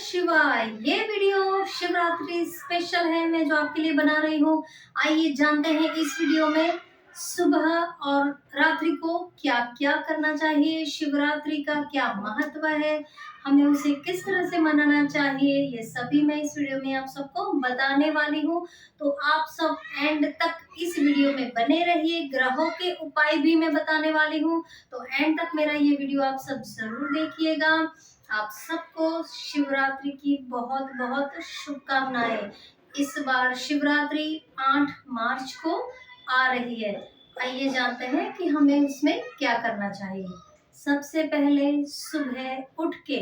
शिवाय। ये video Shivratri special है, मैं जो आपके लिए बना रही हूँ। आइए जानते हैं इस वीडियो में सुबह और रात्रि को क्या क्या करना चाहिए, शिवरात्रि का क्या महत्व है, हमें उसे किस तरह से मनाना चाहिए, ये सभी मैं इस वीडियो में आप सबको बताने वाली हूँ। तो आप सब एंड तक इस वीडियो में बने रहिए। ग्रहों के उपाय भी मैं बताने वाली हूँ, तो एंड तक मेरा ये वीडियो आप सब जरूर देखिएगा। आप सबको शिवरात्रि की बहुत बहुत शुभकामनाएं। इस बार शिवरात्रि 8 मार्च को आ रही है। आइए जानते हैं कि हमें उसमें क्या करना चाहिए। सबसे पहले सुबह उठ के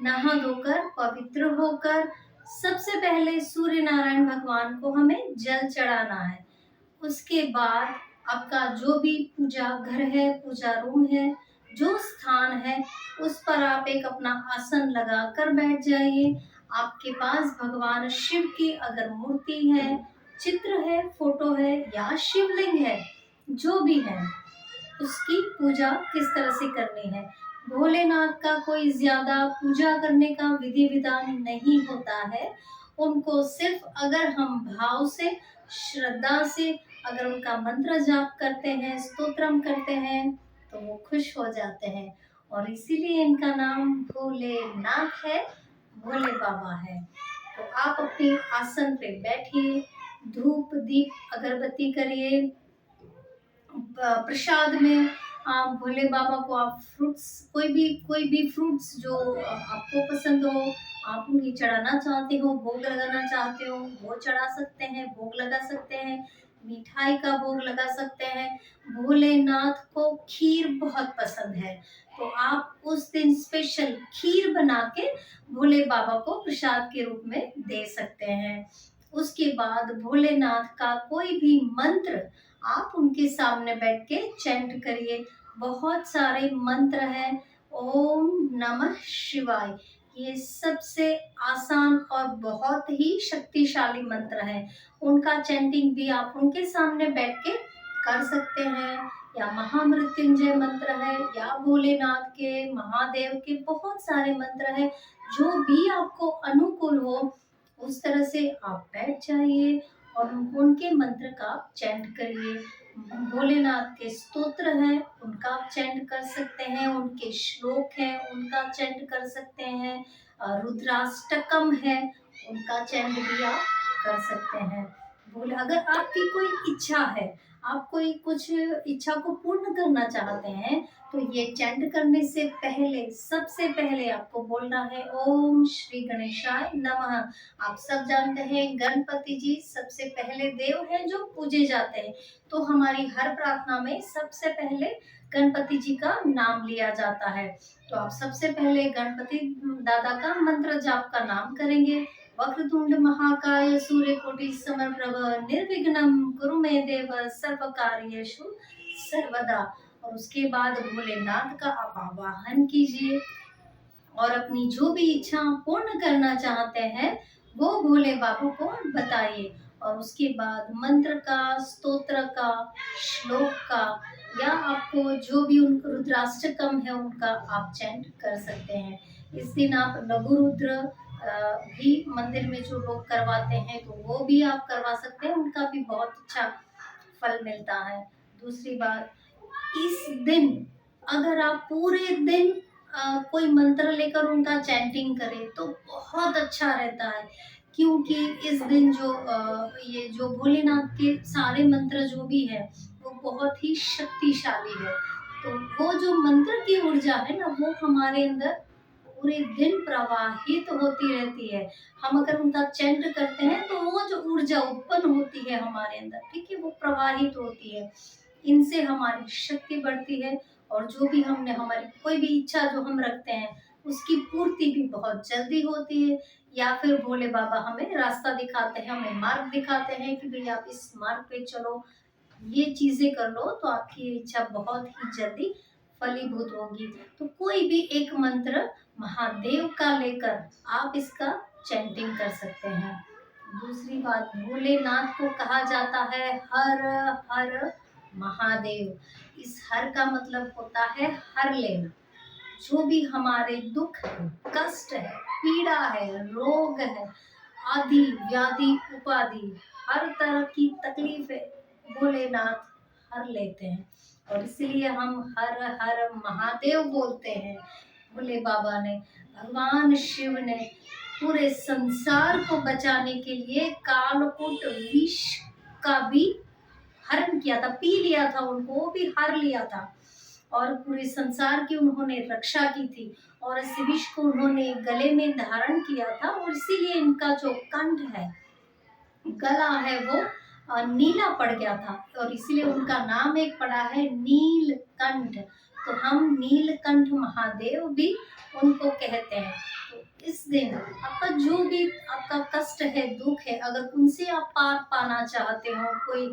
नहा धोकर पवित्र होकर सबसे पहले सूर्य नारायण भगवान को हमें जल चढ़ाना है। उसके बाद आपका जो भी पूजा घर है, पूजा रूम है, जो स्थान है, उस पर आप एक अपना आसन लगा कर बैठ जाइए। आपके पास भगवान शिव की अगर मूर्ति है, चित्र है, फोटो है या शिवलिंग है, जो भी है, उसकी पूजा किस तरह से करनी है। भोलेनाथ का कोई ज्यादा पूजा करने का विधि विधान नहीं होता है। उनको सिर्फ अगर हम भाव से, श्रद्धा से अगर उनका मंत्र जाप करते हैं, स्तोत्रम करते हैं, तो वो खुश हो जाते हैं। और इसीलिए इनका नाम भोलेनाथ है, भोले बाबा है। तो आप अपने आसन पे बैठिए, धूप दीप अगरबत्ती करिए। प्रसाद में आप भोले बाबा को आप फ्रूट्स, कोई भी फ्रूट्स जो आपको पसंद हो, आप उन्हें चढ़ाना चाहते हो, भोग लगाना चाहते हो, वो चढ़ा सकते हैं, भोग लगा सकते हैं, मिठाई का भोग लगा सकते हैं। भोलेनाथ को खीर बहुत पसंद है, तो आप उस दिन स्पेशल खीर बना के भोले बाबा को प्रसाद के रूप में दे सकते हैं। उसके बाद भोलेनाथ का कोई भी मंत्र आप उनके सामने बैठ के चैंट करिए। बहुत सारे मंत्र हैं। ओम नमः शिवाय, ये सबसे आसान और बहुत ही शक्तिशाली मंत्र है। उनका चैंटिंग भी आप उनके सामने बैठ के कर सकते हैं। या महामृत्युंजय मंत्र है, या भोलेनाथ के, महादेव के बहुत सारे मंत्र हैं। जो भी आपको अनुकूल हो उस तरह से आप बैठ जाइए और उनके मंत्र का चैंट करिए। भोलेनाथ के स्तोत्र हैं, उनका आप चैंट कर सकते हैं। उनके श्लोक हैं, उनका चैंट कर सकते हैं। रुद्राष्टकम है, उनका चैंट भी आप कर सकते हैं। बोले अगर आपकी कोई इच्छा है, आप कोई कुछ इच्छा को पूर्ण करना चाहते हैं, तो ये चैंट करने से पहले सबसे पहले आपको बोलना है ओम श्री गणेशाय नमः। आप सब जानते हैं गणपति जी सबसे पहले देव हैं जो पूजे जाते हैं। तो हमारी हर प्रार्थना में सबसे पहले गणपति जी का नाम लिया जाता है। तो आप सबसे पहले गणपति दादा का मंत्र जाप का नाम करेंगे। वक्रतुंड महाकाय सूर्यकोटि समप्रभ निर्विघ्नं कुरु मे देव सर्वकार्येषु सर्वदा। और उसके बाद भोलेनाथ का आप आवाहन कीजिए और अपनी जो भी इच्छा पूर्ण करना चाहते हैं वो भोले बाबू को बताइए। और उसके बाद मंत्र का, स्तोत्र का, श्लोक का, या आपको जो भी उनका रुद्राष्टकम है उनका आप चैंट कर सकते हैं। इस दिन आप लघु रुद्र भी मंदिर में जो लोग करवाते हैं तो वो भी आप करवा सकते हैं, उनका भी बहुत अच्छा फल मिलता है। दूसरी बात, इस दिन अगर आप पूरे दिन कोई मंत्र लेकर उनका चैंटिंग करें तो बहुत अच्छा रहता है। क्योंकि इस दिन जो ये जो भोलेनाथ के सारे मंत्र जो भी है वो बहुत ही शक्तिशाली है। तो वो जो मंत्र की ऊर्जा है ना, वो हमारे अंदर पूरे दिन प्रवाहित होती रहती है। हम अगर उनका चैंट करते हैं तो वो जो ऊर्जा उत्पन्न होती है हमारे अंदर, ठीक है, वो प्रवाहित होती है। इनसे हमारी शक्ति बढ़ती है और जो भी हमने, हमारी कोई भी इच्छा जो हम रखते हैं उसकी पूर्ति भी बहुत जल्दी होती है। या फिर भोले बाबा हमें रास्ता दिखाते हैं, हमें मार्ग दिखाते हैं कि भाई आप इस मार्ग पे चलो, ये चीजें कर लो तो आपकी इच्छा बहुत ही जल्दी फलीभूत होगी। तो कोई भी एक मंत्र महादेव का लेकर आप इसका चैंटिंग कर सकते हैं। दूसरी बात, भोलेनाथ को कहा जाता है हर हर महादेव। इस हर का मतलब होता है हर लेना। जो भी हमारे दुख है, कष्ट है, पीड़ा है, रोग है, आदि व्याधि उपाधि, हर तरह की तकलीफ है, भोलेनाथ हर लेते हैं। और इसलिए हम हर हर महादेव बोलते हैं। भोले बाबा ने, भगवान शिव ने पूरे संसार को बचाने के लिए कालकूट विष का भी हरण किया था, पी लिया था उनको, वो भी हर लिया था और पूरे संसार की उन्होंने रक्षा की थी। और इस विष को उन्होंने गले में धारण किया था और इसीलिए इनका जो कंठ है, गला है, वो नीला पड़ गया था और इसीलिए उनका नाम एक पड़ा है नीलकंठ। तो हम नीलकंठ महादेव भी उनको कहते हैं। तो इस दिन आपका जो भी आपका कष्ट है, दुख है, अगर उनसे आप पार पाना चाहते हो, कोई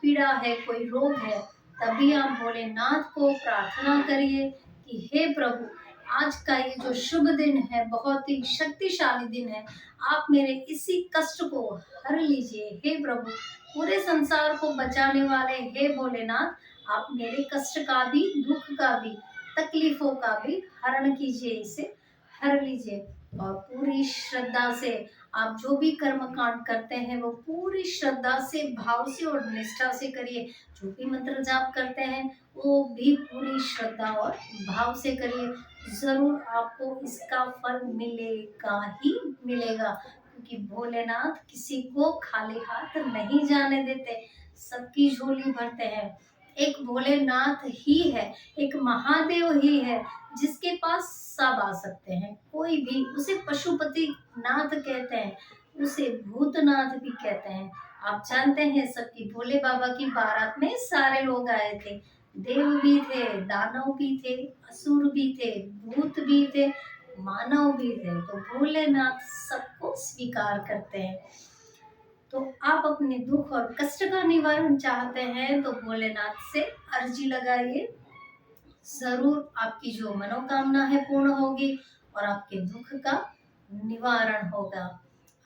पीड़ा है, कोई रोग है, तभी आप भोलेनाथ को प्रार्थना करिए कि हे प्रभु, आज का ये जो शुभ दिन है, बहुत ही शक्तिशाली दिन है, आप मेरे इसी कष्ट को हर लीजिए। हे प्रभु, पूरे संसार को बचाने वाले हे भोलेनाथ, आप मेरे कष्ट का भी, दुख का भी, तकलीफों का भी हरण कीजिए, इसे हर लीजिए। और पूरी श्रद्धा से आप जो भी कर्म कांड करते हैं वो पूरी श्रद्धा से, भाव से और निष्ठा से करिए। जो भी मंत्र जाप करते हैं वो भी पूरी श्रद्धा और भाव से करिए। जरूर आपको इसका फल मिलेगा ही मिलेगा, क्योंकि भोलेनाथ किसी को खाली हाथ नहीं जाने देते, सबकी झोली भरते हैं। एक भोलेनाथ ही है, एक महादेव ही है जिसके पास सब आ सकते हैं, कोई भी। उसे पशुपति नाथ कहते हैं, उसे भूतनाथ भी कहते हैं। आप जानते हैं सबकी भोले बाबा की बारात में सारे लोग आए थे, देव भी थे, दानव भी थे, असुर भी थे, भूत भी थे, मानव भी थे। तो भोलेनाथ सबको स्वीकार करते हैं। तो आप अपने दुख और कष्ट का निवारण चाहते हैं तो भोलेनाथ से अर्जी लगाइए, जरूर आपकी जो मनोकामना है पूर्ण होगी और आपके दुख का निवारण होगा।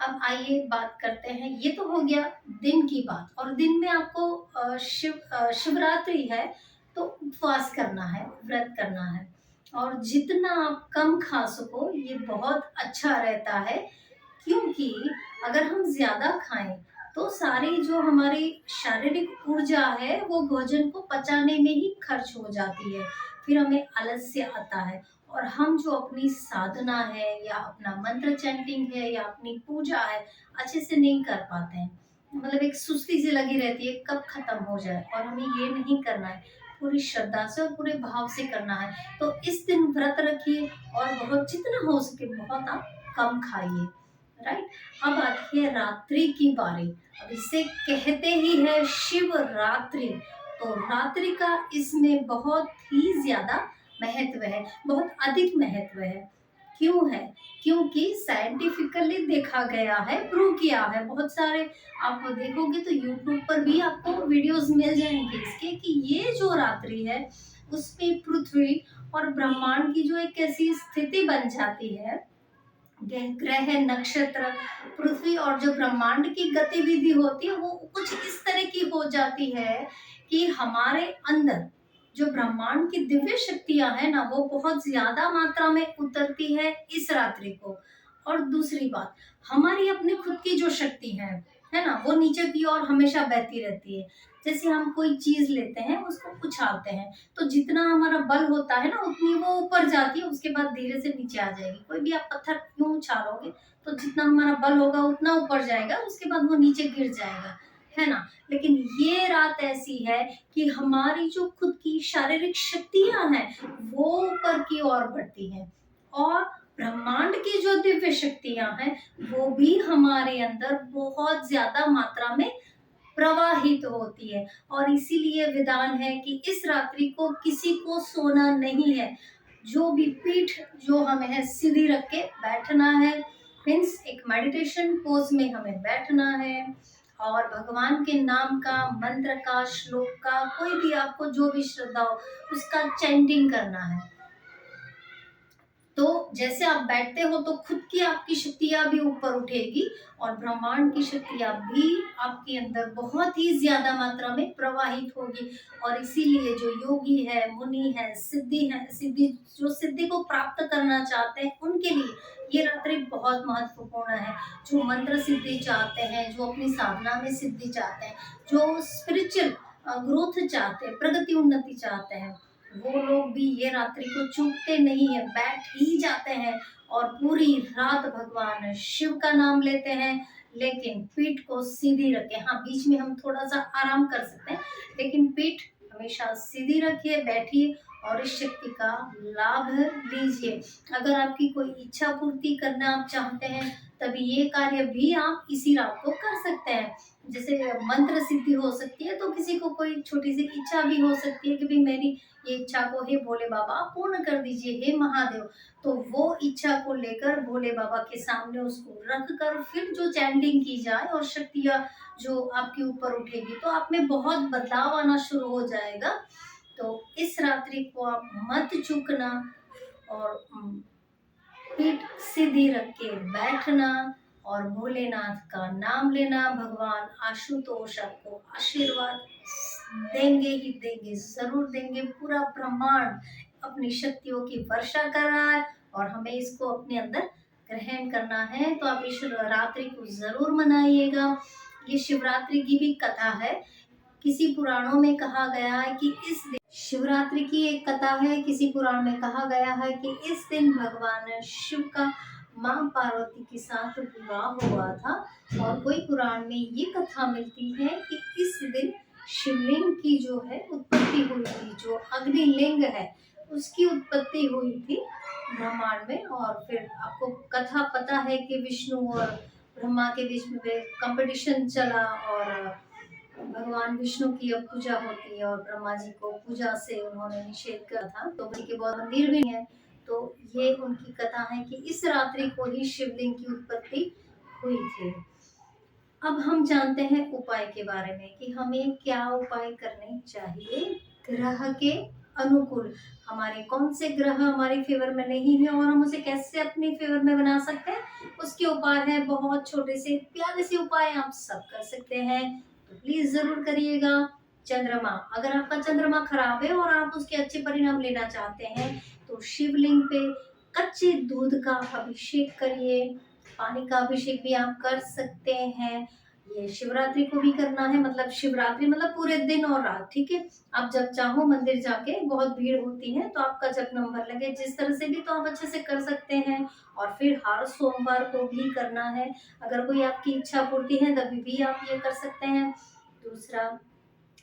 अब आइए बात करते हैं, ये तो हो गया दिन की बात। और दिन में आपको शिवरात्रि है तो उपवास करना है, व्रत करना है और जितना आप कम खा सको ये बहुत अच्छा रहता है। क्योंकि अगर हम ज्यादा खाएं तो सारी जो हमारी शारीरिक ऊर्जा है वो भोजन को पचाने में ही खर्च हो जाती है, फिर हमें आलस्य आता है और हम जो अपनी साधना है या अपना मंत्र चैंटिंग है या अपनी पूजा है अच्छे से नहीं कर पाते हैं। मतलब एक सुस्ती सी लगी रहती है, कब खत्म हो जाए। और हमें ये नहीं करना है, पूरी श्रद्धा से और पूरे भाव से करना है। तो इस दिन व्रत रखिए और बहुत जितना हो सके बहुत आप कम खाइए, राइट। अब आती है रात्रि की बारी। अब इसे कहते ही है शिवरात्रि। तो रात्रि का इसमें बहुत ही ज्यादा महत्व है, बहुत अधिक महत्व है। क्यों है? क्योंकि साइंटिफिकली देखा गया है, प्रूव किया है। बहुत सारे आप देखोगे तो यूट्यूब पर भी आपको वीडियोस मिल जाएंगे इसके, कि ये जो रात्रि है उस पे पृथ्वी और ब्रह्मांड की जो एक ऐसी स्थिति बन जाती है, ग्रह, नक्षत्र, पृथ्वी और जो ब्रह्मांड की गतिविधि होती है वो कुछ इस तरह की हो जाती है कि हमारे अंदर जो ब्रह्मांड की दिव्य शक्तियां हैं ना वो बहुत ज्यादा मात्रा में उतरती है इस रात्रि को। और दूसरी बात, हमारी अपनी खुद की जो शक्ति है ना, वो नीचे की ओर हमेशा बहती रहती है। जैसे हम कोई चीज लेते हैं उसको उछालते हैं तो जितना हमारा बल होता है ना उतनी वो ऊपर जाती है, उसके बाद धीरे से नीचे आ जाएगी। कोई भी आप पत्थर क्यों उछालोगे तो जितना हमारा बल होगा उतना ऊपर जाएगा, उसके बाद वो नीचे गिर जाएगा, है ना। लेकिन ये रात ऐसी है कि हमारी जो खुद की शारीरिक शक्तियां हैं वो ऊपर की ओर बढ़ती हैं और ब्रह्मांड की जो दिव्य शक्तियां हैं वो भी हमारे अंदर बहुत ज्यादा मात्रा में प्रवाहित होती है। और इसीलिए विधान है कि इस रात्रि को किसी को सोना नहीं है। जो भी पीठ जो हमें है सीधी रख के बैठना है, मीन्स एक मेडिटेशन पोज में हमें बैठना है और भगवान के नाम का, मंत्र का, श्लोक का, कोई भी आपको जो भी श्रद्धा हो उसका चैंटिंग करना है। तो जैसे आप बैठते हो तो खुद की आपकी शक्तियाँ भी ऊपर उठेगी और ब्रह्मांड की शक्तियाँ भी आपके अंदर बहुत ही ज़्यादा मात्रा में प्रवाहित होगी। और इसीलिए जो योगी है, मुनि है, सिद्धि जो सिद्धि को प्राप्त करना चाहते हैं, उनके लिए ये रात्रि बहुत महत्वपूर्ण है। जो मंत्र सिद्धि चाहते हैं, जो अपनी साधना में सिद्धि चाहते हैं, जो स्पिरिचुअल ग्रोथ चाहते हैं, प्रगति उन्नति चाहते हैं, वो लोग भी ये रात्रि को चूकते नहीं है, बैठ ही जाते हैं और पूरी रात भगवान शिव का नाम लेते हैं। लेकिन पीठ को सीधी रखें। हाँ, बीच में हम थोड़ा सा आराम कर सकते हैं, लेकिन पीठ हमेशा सीधी रखिए, बैठिए और इस शक्ति का लाभ लीजिए। अगर आपकी कोई इच्छा पूर्ति करना आप चाहते हैं, तभी ये कार्य भी आप इसी रात को कर सकते हैं। जैसे मंत्र सिद्धि हो सकती है, तो किसी को कोई छोटी सी इच्छा भी हो सकती है कि भाई मेरी ये इच्छा को हे भोले बाबा पूर्ण कर दीजिए, हे महादेव। तो वो इच्छा को लेकर भोले बाबा के सामने उसको रख कर फिर जो चैंटिंग की जाए और शक्तियाँ जो आपके ऊपर उठेगी, तो आप में बहुत बदलाव आना शुरू हो जाएगा। तो इस रात्रि को आप मत चूकना और पीठ सीधी रख के बैठना और भोलेनाथ का नाम लेना। भगवान आशुतोष आपको आशीर्वाद देंगे ही देंगे, जरूर देंगे। पूरा ब्रह्मांड अपनी शक्तियों की वर्षा कर रहा है और हमें इसको अपने अंदर ग्रहण करना है। तो आप इस रात्रि को जरूर मनाइएगा। ये शिवरात्रि की भी कथा है। किसी पुराणों में कहा गया है कि इस दिन शिवरात्रि की एक कथा है। किसी पुराण में कहा गया है कि इस दिन भगवान शिव का मां पार्वती के साथ विवाह हुआ था। और कोई पुराण में ये कथा मिलती है कि इस दिन शिवलिंग की जो है उत्पत्ति हुई थी, जो अग्निलिंग है उसकी उत्पत्ति हुई थी ब्रह्मांड में। और फिर आपको कथा पता है कि विष्णु और ब्रह्मा के बीच में कंपटीशन चला और भगवान विष्णु की अब पूजा होती है और ब्रह्मा जी को पूजा से उन्होंने निषेध किया था। तो उनके बहुत मंदिर भी है। तो ये उनकी कथा है कि इस रात्रि को ही शिवलिंग की उत्पत्ति हुई थी। अब हम जानते हैं उपाय के बारे में कि हमें क्या उपाय करने चाहिए ग्रह के अनुकूल। हमारे कौन से ग्रह हमारे फेवर में नहीं है और हम उसे कैसे अपने फेवर में बना सकते हैं, उसके उपाय है बहुत छोटे से प्यारे से उपाय आप सब कर सकते हैं। तो प्लीज जरूर करिएगा। चंद्रमा, अगर आपका चंद्रमा खराब है और आप उसके अच्छे परिणाम लेना चाहते हैं, तो शिवलिंग पे कच्चे दूध का अभिषेक करिए। पानी का अभिषेक भी आप कर सकते हैं। ये शिवरात्रि को भी करना है, मतलब शिवरात्रि मतलब पूरे दिन और रात, ठीक है। आप जब चाहो मंदिर जाके, बहुत भीड़ होती है तो आपका जब नंबर लगे जिस तरह से भी, तो आप अच्छे से कर सकते हैं। और फिर हर सोमवार को भी करना है। अगर कोई आपकी इच्छा पूर्ति है तभी भी आप ये कर सकते हैं। दूसरा,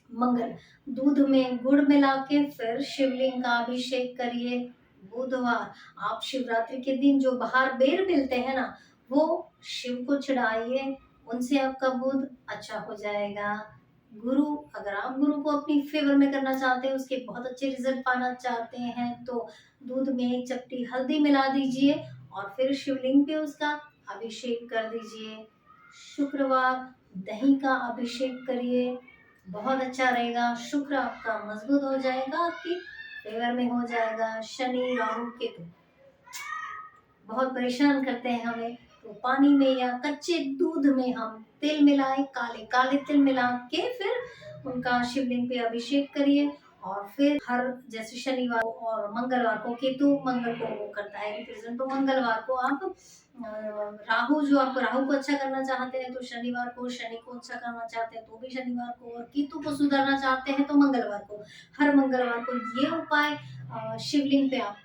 मंगल, दूध में गुड़ मिला के फिर शिवलिंग का अभिषेक करिए। बुधवार, आप शिवरात्रि के दिन जो बाहर बेर मिलते हैं ना, वो शिव को चढ़ाइए, उनसे आपका बुध अच्छा हो जाएगा। गुरु, अगर आप गुरु को अपनी फेवर में करना चाहते हैं, उसके बहुत अच्छे रिजल्ट पाना चाहते हैं, तो दूध में एक चपटी हल्दी मिला दीजिए और फिर शिवलिंग पे उसका अभिषेक कर दीजिए। शुक्रवार, दही का अभिषेक करिए, बहुत अच्छा रहेगा। शुक्र आपका मजबूत हो जाएगा, आपकी फेवर में हो जाएगा। शनि, राहु, केतु बहुत परेशान करते हैं हमें, तो पानी में या कच्चे दूध में हम तिल मिलाए, काले काले तिल मिला के फिर उनका शिवलिंग पे अभिषेक करिए। और फिर हर, जैसे शनिवार और मंगलवार को, केतु मंगल को वो करता है रिप्रेजेंट, तो मंगलवार को आप राहु, जो आप राहु को अच्छा करना चाहते हैं तो शनिवार को, शनि को अच्छा करना चाहते हैं तो भी शनिवार को, और केतु को सुधारना चाहते हैं तो मंगलवार को। हर मंगलवार को ये उपाय शिवलिंग पे आप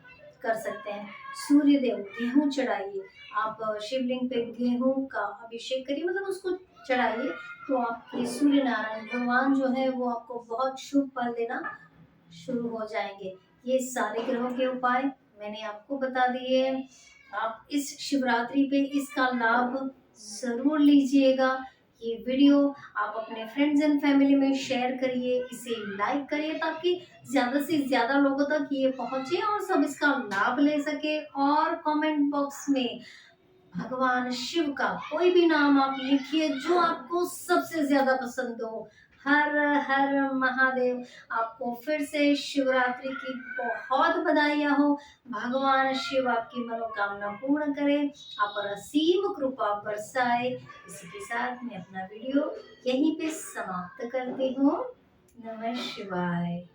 कर सकते हैं। सूर्य देव, गेहूं चढ़ाइए। आप शिवलिंग पे गेहूं का अभिषेक करिए, मतलब उसको चढ़ाइए, तो आपके सूर्य नारायण भगवान जो है वो आपको बहुत शुभ फल देना शुरू हो जाएंगे। ये सारे ग्रहों के उपाय मैंने आपको बता दिए। आप इस शिवरात्रि पे इसका लाभ जरूर लीजिएगा। ये वीडियो आप अपने फ्रेंड्स एंड फैमिली में शेयर करिए, इसे लाइक करिए ताकि ज्यादा से ज्यादा लोगों तक ये पहुंचे और सब इसका लाभ ले सके। और कमेंट बॉक्स में भगवान शिव का कोई भी नाम आप लिखिए जो आपको सबसे ज्यादा पसंद हो। हर हर महादेव। आपको फिर से शिवरात्रि की बहुत बधाइयाँ हो। भगवान शिव आपकी मनोकामना पूर्ण करे, आप पर असीम कृपा बरसाए। इसी के साथ मैं अपना वीडियो यहीं पे समाप्त करती हूँ। नमः शिवाय।